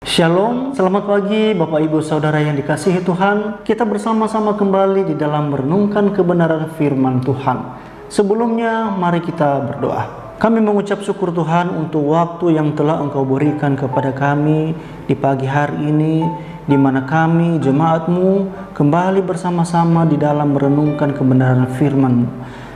Shalom, selamat pagi Bapak Ibu Saudara yang dikasihi Tuhan. Kita bersama-sama kembali di dalam merenungkan kebenaran firman Tuhan. Sebelumnya mari kita berdoa. Kami mengucap syukur Tuhan untuk waktu yang telah Engkau berikan kepada kami di pagi hari ini, di mana kami jemaat-Mu kembali bersama-sama di dalam merenungkan kebenaran firman-Mu.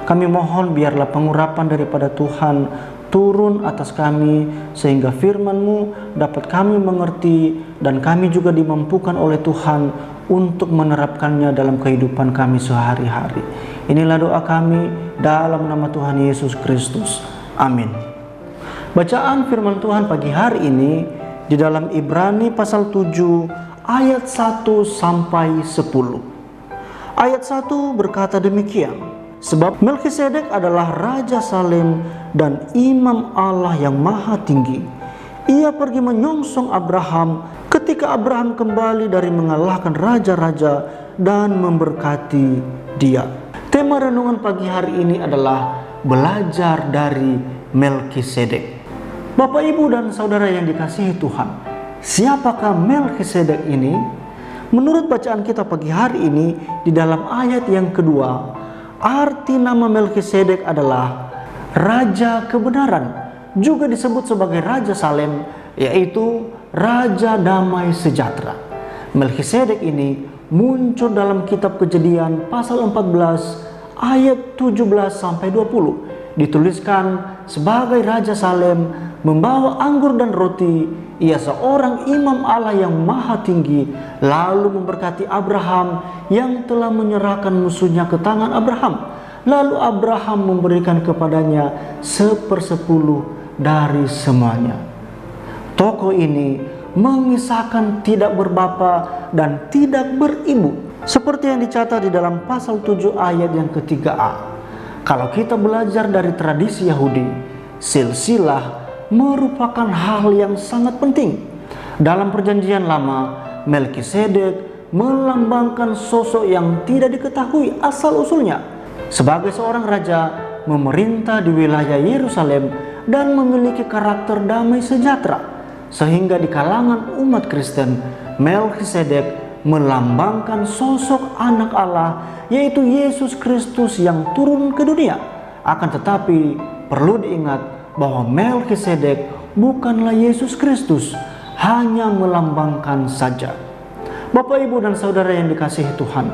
Kami mohon biarlah pengurapan daripada Tuhan turun atas kami, sehingga firman-Mu dapat kami mengerti dan kami juga dimampukan oleh Tuhan untuk menerapkannya dalam kehidupan kami sehari-hari. Inilah doa kami dalam nama Tuhan Yesus Kristus. Amin. Bacaan firman Tuhan pagi hari ini di dalam Ibrani pasal 7 ayat 1 sampai 10. Ayat 1 berkata demikian. Sebab Melkisedek adalah Raja Salem dan Imam Allah yang Maha Tinggi. Ia pergi menyongsong Abraham ketika Abraham kembali dari mengalahkan raja-raja dan memberkati dia. Tema renungan pagi hari ini adalah belajar dari Melkisedek. Bapak, Ibu, dan Saudara yang dikasihi Tuhan, siapakah Melkisedek ini? Menurut bacaan kita pagi hari ini di dalam ayat yang kedua, arti nama Melkisedek adalah Raja Kebenaran, juga disebut sebagai Raja Salem, yaitu Raja Damai Sejahtera. Melkisedek ini muncul dalam kitab Kejadian pasal 14 ayat 17 sampai 20. Dituliskan sebagai Raja Salem membawa anggur dan roti. Ia seorang imam Allah yang Maha Tinggi, lalu memberkati Abraham yang telah menyerahkan musuhnya ke tangan Abraham. Lalu Abraham memberikan kepadanya 1/10 dari semuanya. Tokoh ini mengisahkan tidak berbapa dan tidak beribu, seperti yang dicatat di dalam pasal 7 ayat yang ketiga-a. Kalau kita belajar dari tradisi Yahudi, silsilah merupakan hal yang sangat penting. Dalam perjanjian lama, Melkisedek melambangkan sosok yang tidak diketahui asal-usulnya. Sebagai seorang raja, memerintah di wilayah Yerusalem dan memiliki karakter damai sejahtera. Sehingga di kalangan umat Kristen, Melkisedek melambangkan sosok anak Allah, yaitu Yesus Kristus yang turun ke dunia. Akan tetapi perlu diingat bahwa Melkisedek bukanlah Yesus Kristus, hanya melambangkan saja. Bapak, Ibu, dan Saudara yang dikasihi Tuhan,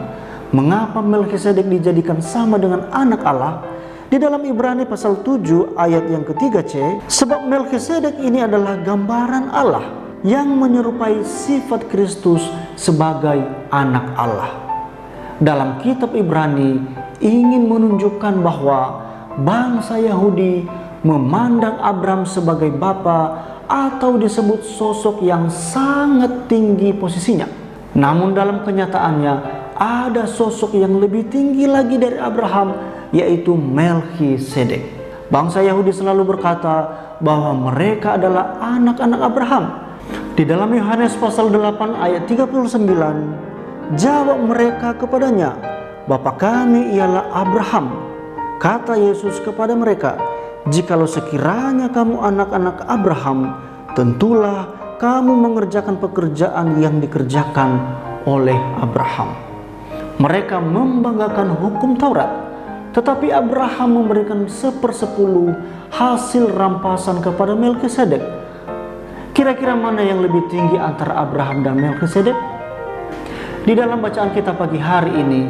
mengapa Melkisedek dijadikan sama dengan anak Allah? Di dalam Ibrani pasal 7 ayat yang ketiga C, sebab Melkisedek ini adalah gambaran Allah yang menyerupai sifat Kristus sebagai anak Allah. Dalam kitab Ibrani ingin menunjukkan bahwa bangsa Yahudi memandang Abraham sebagai bapa atau disebut sosok yang sangat tinggi posisinya. Namun dalam kenyataannya ada sosok yang lebih tinggi lagi dari Abraham, yaitu Melkisedek. Bangsa Yahudi selalu berkata bahwa mereka adalah anak-anak Abraham. Di dalam Yohanes pasal 8 ayat 39, jawab mereka kepadanya, "Bapa kami ialah Abraham." Kata Yesus kepada mereka, "Jikalau sekiranya kamu anak-anak Abraham, tentulah kamu mengerjakan pekerjaan yang dikerjakan oleh Abraham." Mereka membanggakan hukum Taurat, tetapi Abraham memberikan 1/10 hasil rampasan kepada Melkisedek. Kira-kira mana yang lebih tinggi antara Abraham dan Melkisedek? Di dalam bacaan kita pagi hari ini,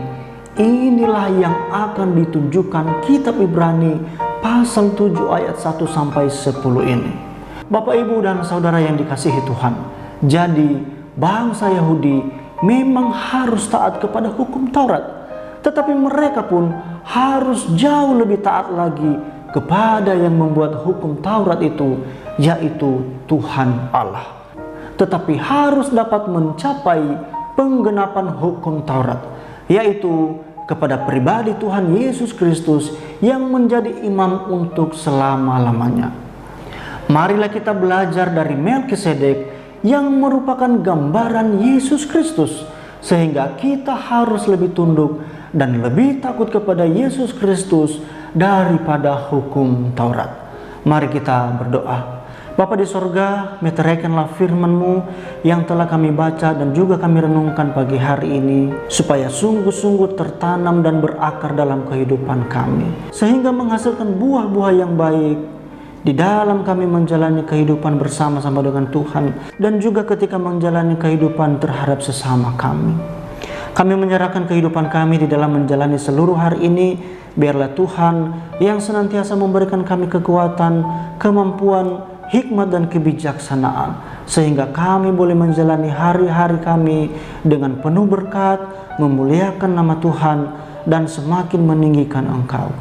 inilah yang akan ditunjukkan kitab Ibrani pasal 7 ayat 1 sampai 10 ini. Bapak, Ibu, dan Saudara yang dikasihi Tuhan, jadi bangsa Yahudi memang harus taat kepada hukum Taurat, tetapi mereka pun harus jauh lebih taat lagi kepada yang membuat hukum Taurat itu, yaitu Tuhan Allah. Tetapi harus dapat mencapai penggenapan hukum Taurat, yaitu kepada pribadi Tuhan Yesus Kristus yang menjadi imam untuk selama-lamanya. Marilah kita belajar dari Melkisedek yang merupakan gambaran Yesus Kristus, sehingga kita harus lebih tunduk dan lebih takut kepada Yesus Kristus daripada hukum Taurat. Mari kita berdoa. Bapa di sorga, meteraikanlah firman-Mu yang telah kami baca dan juga kami renungkan pagi hari ini, supaya sungguh-sungguh tertanam dan berakar dalam kehidupan kami, sehingga menghasilkan buah-buah yang baik di dalam kami menjalani kehidupan bersama-sama dengan Tuhan, dan juga ketika menjalani kehidupan terhadap sesama kami. Kami menyerahkan kehidupan kami di dalam menjalani seluruh hari ini. Biarlah Tuhan yang senantiasa memberikan kami kekuatan, kemampuan, hikmat dan kebijaksanaan, sehingga kami boleh menjalani hari-hari kami dengan penuh berkat, memuliakan nama Tuhan, dan semakin meninggikan Engkau.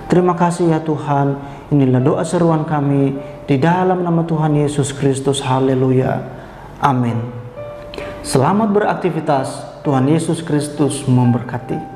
Terima kasih ya Tuhan. Inilah doa seruan kami di dalam nama Tuhan Yesus Kristus. Haleluya. Amin. Selamat beraktivitas. Tuhan Yesus Kristus memberkati.